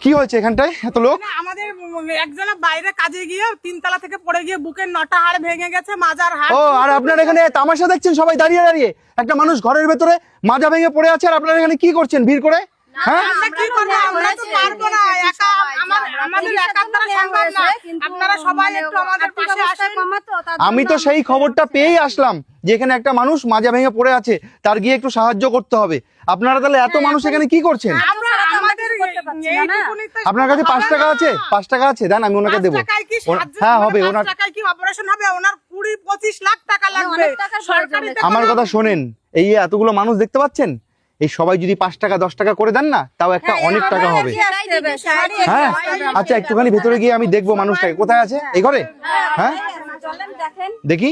কি হয়েছে এখানটায় এত লোক? আমাদের একজনের বাইরে কাজে গিয়ে 3 তলা থেকে পড়ে গিয়ে বুকের 9টা হাড় ভেঙে গেছে, মাজার হাড়। ও, আর আপনারা এখানে তামাশা দেখছেন সবাই দাঁড়িয়ে দাঁড়িয়ে? একটা মানুষ ঘরের ভেতরে মাজা ভেঙে পড়ে আছে, আর আপনারা এখানে কি করছেন ভিড় করে? হ্যাঁ, আমরা কি করব? আমরা তো পারবো না একা, আমাদের একার দ্বারা সম্ভব না। আপনারা সবাই একটু আমাদের পাশে আসেন। আমি তো সেই খবরটা পেয়েই আসলাম যে এখানে একটা মানুষ মাজা ভেঙে পড়ে আছে, তার গিয়ে একটু সাহায্য করতে হবে। আপনারা তাহলে এত মানুষ এখানে কি করছেন? আমরা আমাদের এইটুকুনি তো। আপনার কাছে 5 টাকা আছে? 5 টাকা আছে, দেন আমি ওনাকে দেবো। 5 টাকায় কি সাহায্য? হ্যাঁ হবে, 5 ওনার। টাকায় কি অপারেশন হবে? ওনার 20-25 লাখ টাকা লাগবে। সরকারিতে আমার কথা শোনেন, এই যে এতগুলো মানুষ দেখতে পাচ্ছেন, এই সবাই যদি 5 টাকা 10 টাকা করে দেন না, তাও একটা অনেক টাকা হবে। হ্যাঁ, আচ্ছা একটুখানি ভেতরে গিয়ে আমি দেখবো মানুষটাকে কোথায় আছে। এই ঘরে? হ্যাঁ, দেখি।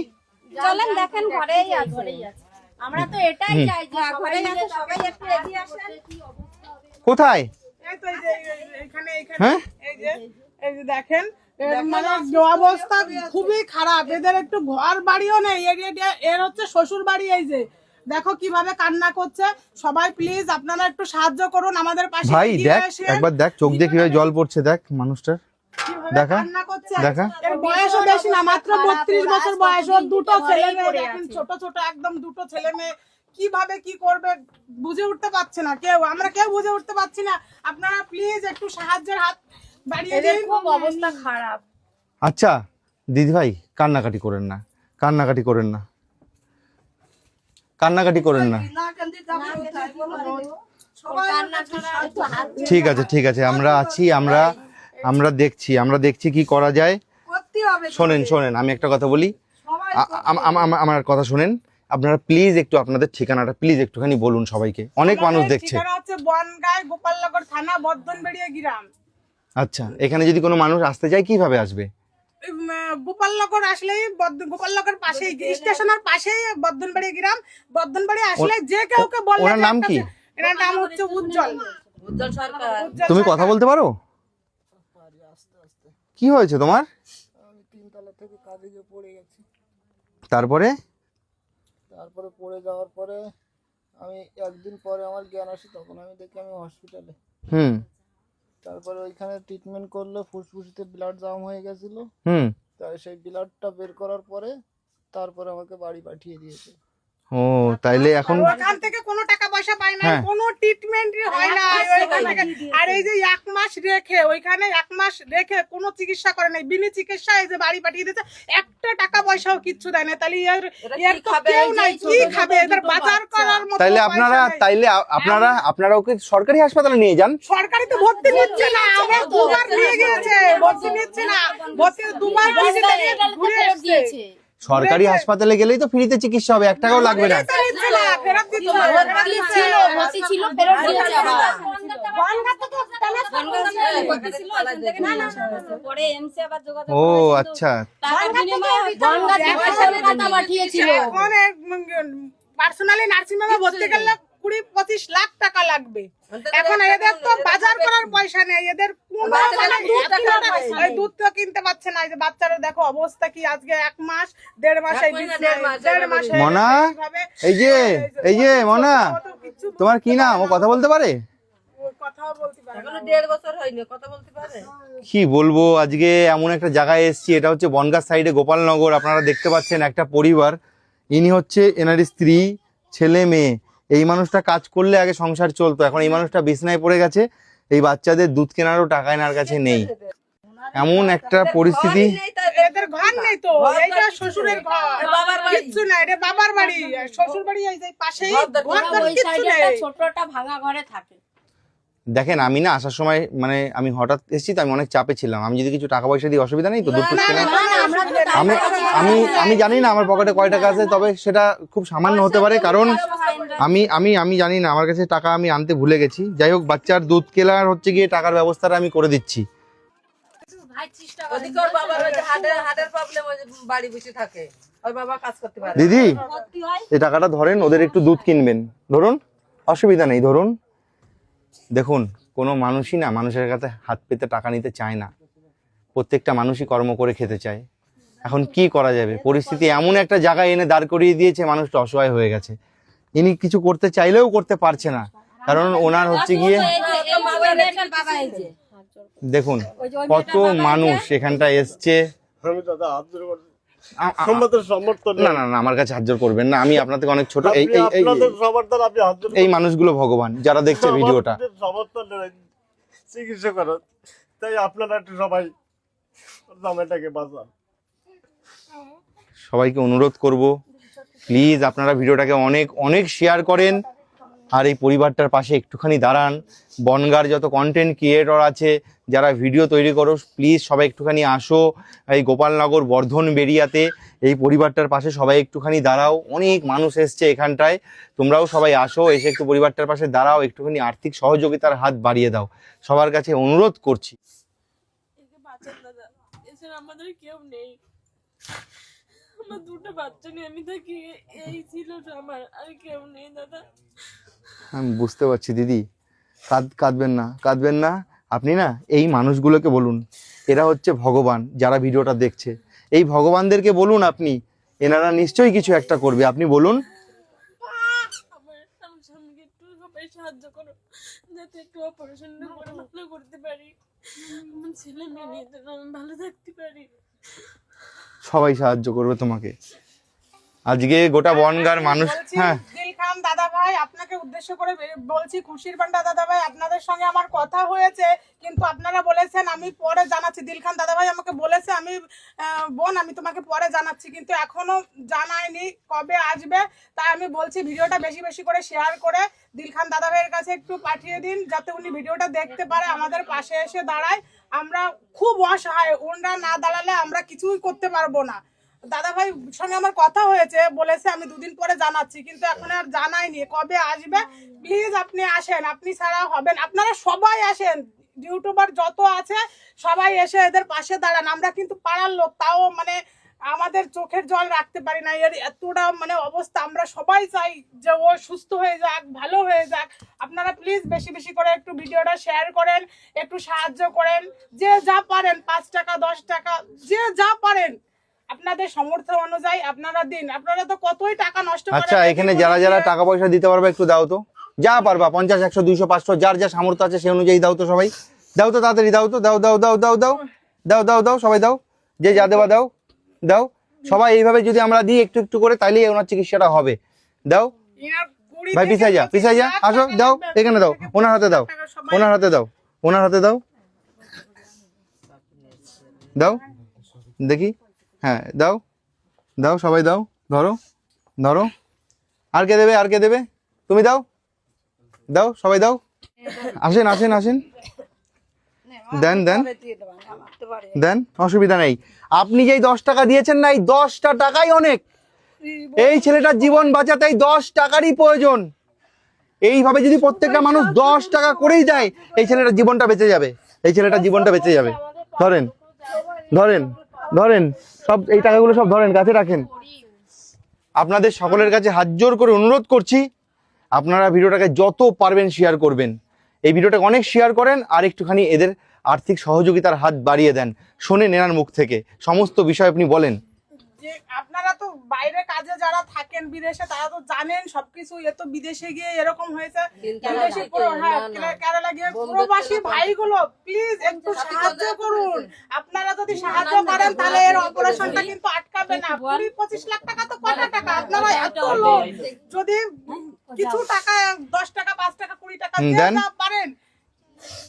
চলেন দেখেন, ঘরেই আছে। আমরা তো এটাই চাই যে ঘরে আছে, সবাই একটু এগিয়ে আসেন। কোথায়? এই তো এই যে এখানে হ্যাঁ, এই যে দেখেন, মানে অবস্থা খুবই খারাপ। এদের একটু ঘর বাড়িও নেই, এর হচ্ছে শ্বশুর বাড়ি। এই যে দেখো কিভাবে কান্না করছে। সবাই প্লিজ আপনারা একটু সাহায্য করুন আমাদের পাশে। ভাই এগিয়ে দেখ, এসে একবার দেখ চোখ দিয়ে কিভাবে জল পড়ছে, দেখ মানুষটার। কিভাবে দেখা, কান্না করছে। দেখা। এর বয়সও বেশি না, মাত্র 32 বছর বয়স। ওর দুটো ছেলে মেয়ে দেখেন, ছোট ছোট একদম দুটো ছেলে মেয়ে। কিভাবে কি করবে বুঝে উঠতে পারছে না কেউ, আমরা কেউ বুঝে উঠতে পারছি না। আপনারা প্লিজ একটু সাহায্যের হাত বাড়িয়ে দিন। খুব অবস্থা খারাপ। আচ্ছা দিদি ভাই, কান্নাকাটি করেন না, কান্নাকাটি করেন না, কান্নাকাটি করেন না। ঠিক আছে, ঠিক আছে, আমরা আছি, আমরা দেখছি কি করা যায়। শোনেন শোনেন, আমি একটা কথা বলি, আমার কথা শোনেন। আপনারা প্লিজ একটু আপনাদের ঠিকানাটা প্লিজ একটুখানি বলুন সবাইকে, অনেক মানুষ দেখছে। ঠিকানা হচ্ছে বনগাঁ, গোপালনগর থানা, বর্ধনবেড়িয়া গ্রাম। আচ্ছা, এখানে যদি কোনো মানুষ আসতে চায় কিভাবে আসবে? গোপালনগর আসলেই গোপালনগর পাশেই, স্টেশনের পাশেই বর্ধনবাড়ি গ্রাম। বর্ধনবাড়ি আসলে যে কাউকে বললে। ওনার নাম কি? এর নাম হচ্ছে উজ্জ্বল সরকার। তুমি কথা বলতে পারো? কি হয়েছে তোমার? আমি 3 তলা থেকে কাজে গিয়ে পড়ে গেছি। তারপরে পড়ে যাওয়ার পরে আমি একদিন পরে আমার জ্ঞান আসে, তখন আমি দেখি আমি হসপিটালে। হুম তারপরে ওইখানে ট্রিটমেন্ট করলো, ফুসফুসিতে ব্লাড জাম হয়ে গেছিল। হুম তাই সেই ব্লাডটা বের করার পরে তারপরে আমাকে বাড়ি পাঠিয়ে দিয়েছে। ও, তাইলে এখন ওখান থেকে কোনো টাকা পয়সা পাই না, হ্যাঁ। কোনো ট্রিটমেন্টই হয় না ওইখান থেকে। আর এই যে 1 মাস রেখে, ওইখানে 1 মাস রেখে কোনো চিকিৎসা করে নাই, বিনা চিকিৎসা এই যে বাড়ি পাঠিয়ে দিয়েছে। একটা টাকা পয়সাও কিচ্ছু দেয় না। তাহলে এর তো কেউ নাই, কি খাবে? এদের বাজার করার মতো তাইলে পয়সা নাই। আপনারা ওকে সরকারি হাসপাতালে নিয়ে যান। সরকারি তো ভর্তি নিচ্ছে না, আবার 2বার নিয়ে গিয়েছে, ভর্তি নিচ্ছে না। ভর্তি 2বার ঘুরে এসেছে। সরকারি হাসপাতালে গেলেই তো ফ্রিতে চিকিৎসা হবে, 1 টাকাও লাগবে না। নিচ্ছে না, ফেরত দিতে হবে। ভর্তি ছিল, ফেরত দিয়েছে আবার। পরে এমসি আবার যোগাযোগ ও করেছিল। আচ্ছা, টাকার বিনিময়ে বনগাঁ থেকে টাকা পাঠিয়েছিল। পার্সোনালি নার্সিং হোমে ভর্তি করলে 20-25 লাখ টাকা লাগবে। এখন এদের তো বাজার করার পয়সা নেই, এদের দুধ তো কিনতে পারছে না। এই যে বাচ্চারা দেখো অবস্থা কি, আজকে 1 মাস 1.5 মাস দেড় মাস মনা, এই যে মনা, তোমার কি নাম? ও কথা বলতে পারে? কথাও বলতে পারে না। 1.5 বছর হয়নি, কথা বলতে পারে। কি বলবো, আজকে এমন একটা জায়গায় এসেছি, এটা হচ্ছে বনগাঁ সাইডে গোপালনগর। আপনারা দেখতে পাচ্ছেন একটা পরিবার, ইনি হচ্ছে এনার স্ত্রী, ছেলে মেয়ে। এই মানুষটা কাজ করলে আগে সংসার চলতো, এখন এই মানুষটা বিছনায় পড়ে গেছে, এই বাচ্চাদের দুধ কেনারও টাকা এনার কাছে নেই। এমন একটা পরিস্থিতি। এদের ঘর নেই তো, এইটা শ্বশুরের ঘর, কিচ্ছু নাই, এটা বাবার বাড়ি। শ্বশুর বাড়ি এই যে পাশেই, ঘর ওই কিচ্ছু সাইডে নেই। একটা ছোটটা ভাঙা ঘরে থাকে। দেখেন, আমি না আসার সময় মানে আমি হঠাৎ এসেছি তো, আমি অনেক চাপে ছিলাম। আমি যদি কিছু টাকা পয়সা দিই অসুবিধা নেই তো? দুধ কেনা আমি আমি আমি জানি না আমার পকেটে কয় টাকা আছে, তবে সেটা খুব সামান্য হতে পারে, কারণ আমি জানি না, আমার কাছে টাকা আমি আনতে ভুলে গেছি। যাই হোক, বাচ্চার দুধ কেনার হচ্ছে গিয়ে টাকার ব্যবস্থাটা আমি করে দিচ্ছি। দিদি, এই টাকাটা ধরেন, ওদের একটু দুধ কিনবেন, ধরুন, অসুবিধা নেই, ধরুন। দেখুন, কোনো মানুষই না মানুষের কাছে হাত পেতে টাকা নিতে চায় না, প্রত্যেকটা মানুষই কর্ম করে খেতে চায়। এখন কি করা যাবে, পরিস্থিতি এমন একটা জায়গায় এনে দাঁড় করিয়ে দিয়েছে, মানুষটা অসহায় হয়ে গেছে। ইনি কিছু করতে চাইলেও করতে পারছে না, কারণ ওনার হচ্ছে গিয়ে দেখুন কত মানুষ এখানটায় এসছে। আমি দাদা হাত জোড় করছি, আ- আ- তোমাদের সমর্থন না না না আমার কাছে হাত জোর করবেন না, আমি আপনার থেকে অনেক ছোট। এই এই এই আপনাদের সমর্থন, আপনি হাত জোড় এই মানুষগুলো ভগবান যারা দেখছে ভিডিওটা, আমাদের সমর্থন নেই, চিকিৎসা করেন, তাই আপনারা একটু সবাই জামাইটাকে বাঁচান। সবাইকে অনুরোধ করব প্লিজ আপনারা ভিডিওটাকে অনেক অনেক শেয়ার করেন আর এই পরিবারটার পাশে একটুখানি দাঁড়ান। বনগাঁর যত কন্টেন্ট ক্রিয়েটর আছে যারা ভিডিও তৈরি করো, প্লিজ সবাই একটুখানি আসো এই গোপালনগর বর্ধন বেরিয়াতে, এই পরিবারটার পাশে সবাই একটুখানি দাঁড়াও। অনেক মানুষ এসছে এখানটায়, তোমরাও সবাই আসো, এসে একটু পরিবারটার পাশে দাঁড়াও, একটুখানি আর্থিক সহযোগিতার হাত বাড়িয়ে দাও, সবার কাছে অনুরোধ করছি। একে বাঁচান দাদা, এছাড়া আমাদের কেউ নেই। আমার দুটো বাচ্চা নিয়ে আমি থাকি, এই ছিল আমার, আর কেউ নেই দাদা। আমি বুঝতে পারছি দিদি, কাঁদবেন না, কাঁদবেন না। আপনি না এই মানুষগুলোকে বলুন এরা হচ্ছে ভগবান, যারা ভিডিওটা দেখছে এই ভগবানদেরকে বলুন আপনি, এনারা নিশ্চয়ই কিছু একটা করবে, আপনি বলুন। আমার স্বামীকে একটু সবাই সাহায্য করো, যাতে একটু অপারেশন করে ভালো করতে পারি, আমার ছেলে মেয়ে নিয়ে যেন আমি ভালো থাকতে পারি। সবাই সাহায্য করবে তোমাকে। আজকে গোটা বনগাঁর মানুষ, বলছি, হ্যাঁ দিলখান দাদা ভাই আপনাকে উদ্দেশ্য করে বলছি, খুশির বান্ডা দাদা ভাই আপনাদের সঙ্গে আমার কথা হয়েছে, কিন্তু আপনারা বলেছেন আমি পরে জানাচ্ছি। দিলখান দাদা ভাই আমাকে বলেছে আমি বোন আমি তোমাকে পরে জানাচ্ছি, কিন্তু এখনো জানায়নি কবে আসবে। তাই আমি বলছি ভিডিওটা বেশি বেশি করে শেয়ার করে দিলখান দাদা ভাইয়ের কাছে একটু পাঠিয়ে দিন, যাতে উনি ভিডিওটা দেখতে পারে, আমাদের পাশে এসে দাঁড়ায়। আমরা খুব অসহায়, ওনারা না দাঁড়ালে আমরা কিছুই করতে পারবো না। দাদা ভাই সঙ্গে আমার কথা হয়েছে, বলেছে আমি দুদিন পরে জানাচ্ছি, কিন্তু এখন আর জানাইনি কবে আসবে। প্লিজ আপনি আসেন, আপনি ছাড়া হবেন, আপনারা সবাই আসেন, ইউটিউবার যত আছে সবাই এসে এদের পাশে দাঁড়ান। আমরা কিন্তু পাড়ার লোক, তাও মানে আমাদের চোখের জল রাখতে পারি না, এর এতটা মানে অবস্থা। আমরা সবাই চাই যে ও সুস্থ হয়ে যাক, ভালো হয়ে যাক। আপনারা প্লিজ বেশি বেশি করে একটু ভিডিওটা শেয়ার করেন, একটু সাহায্য করেন, যে যা পারেন, 5 টাকা 10 টাকা যে যা পারেন আপনাদের সামর্থ্য অনুযায়ী আপনারা দিন। আপনারা তো কতই টাকা নষ্ট করেন। আচ্ছা এখানে যারা যারা টাকা পয়সা দিতে পারবে একটু দাও তো, যা পারবা 50 100 200 500 যার যা সামর্থ্য আছে সেই অনুযায়ী দাও তো, সবাই দাও তো, তাড়াতাড়ি দাও তো, দাও দাও দাও দাও দাও দাও দাও দাও সবাই দাও, যে যা দেবা দাও দাও। সবাই এইভাবে যদি আমরা দিই একটু একটু করে, তাইলেই ওনার চিকিৎসাটা হবে। দাও এনার 20 ভাই, থেকে পিছাই যা 25 পিছাই যা, লাখ আসো টাকা দাও, লাগবে। এখানে দাও, ওনার হাতে দাও, সবাই- ওনার হাতে দাও, ওনার হাতে দাও, দাও দেখি, হ্যাঁ দাও দাও সবাই দাও, ধরো ধরো, আর কে দেবে, আর কে দেবে, তুমি দাও দাও সবাই দাও, আসেন আসেন আসেন, দেন দেন দেন, অসুবিধা নেই। আপনি যেই 10 টাকা দিয়েছেন না, এই 10টা টাকাই অনেক, এই ছেলেটার জীবন বাঁচাতে এই 10 টাকারই প্রয়োজন। এইভাবে যদি প্রত্যেকটা মানুষ 10 টাকা করেই দেয়, এই ছেলেটার জীবনটা বেঁচে যাবে, এই ছেলেটার জীবনটা বেঁচে যাবে। ধরেন ধরেন ধরেন, সব এই টাকাগুলো সব ধরেন, কাছে রাখেন। আপনাদের সকলের কাছে হাত জোর করে অনুরোধ করছি, আপনারা ভিডিওটাকে যত পারবেন শেয়ার করবেন, এই ভিডিওটাকে অনেক শেয়ার করেন, আর একটুখানি এদের আর্থিক সহযোগিতার হাত বাড়িয়ে দেন। শোনেন এনার মুখ থেকে সমস্ত বিষয়, আপনি বলেন। যে আপনারা তো বাইরে কাজে যারা থাকেন বিদেশে, তারা তো জানেন সবকিছু। এ তো বিদেশে গিয়ে এরকম হয়েছে, বিদেশে কেরালা গিয়ে প্রবাসী ভাইগুলো প্লিজ একটু সাহায্য করুন। আপনারা যদি সাহায্য করেন তাহলে এর অপারেশনটা কিন্তু আটকাবে না। 20-25 লাখ টাকা তো কত টাকা, আপনারা এত লোক, যদি কিছু টাকা 10 টাকা 5 টাকা 20 টাকা যে দেন। যা পারেন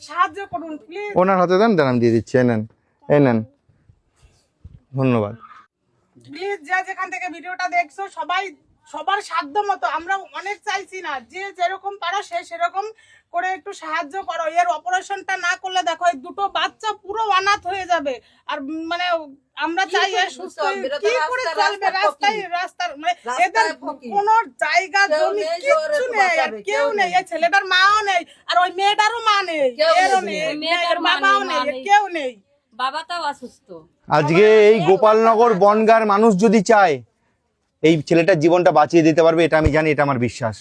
সাহায্য করুন প্লিজ। ওনার হাতে দেন, দেন আমি দিয়ে দিচ্ছি, এই নেন এই নেন, ধন্যবাদ। প্লিজ যে যেখান থেকে ভিডিওটা দেখছো সবাই সবার সাধ্য মতো, আমরা অনেক চাইছি না, যে যেরকম পারো সে সেরকম করে একটু সাহায্য করো। এর অপারেশনটা না করলে দেখো এই দুটো বাচ্চা পুরো অনাথ হয়ে যাবে। আর মানে আমরা চাই এর সুস্থ কি করে চলবে, রাস্তায় রাস্তার মানে এদের কোনো জায়গা জমি কিচ্ছু নেই, আর কেউ নেই। এই ছেলেটার মাও নেই, আর ওই মেয়েটারও মা নেই, এরও নেই, মেয়েটার বাবাও নেই, কেউ নেই, বাবাটাও অসুস্থ। আজকে এই গোপালনগর বনগাঁর মানুষ যদি চায়, এই ছেলেটার জীবনটা বাঁচিয়ে দিতে পারবে, এটা আমি জানি, এটা আমার বিশ্বাস।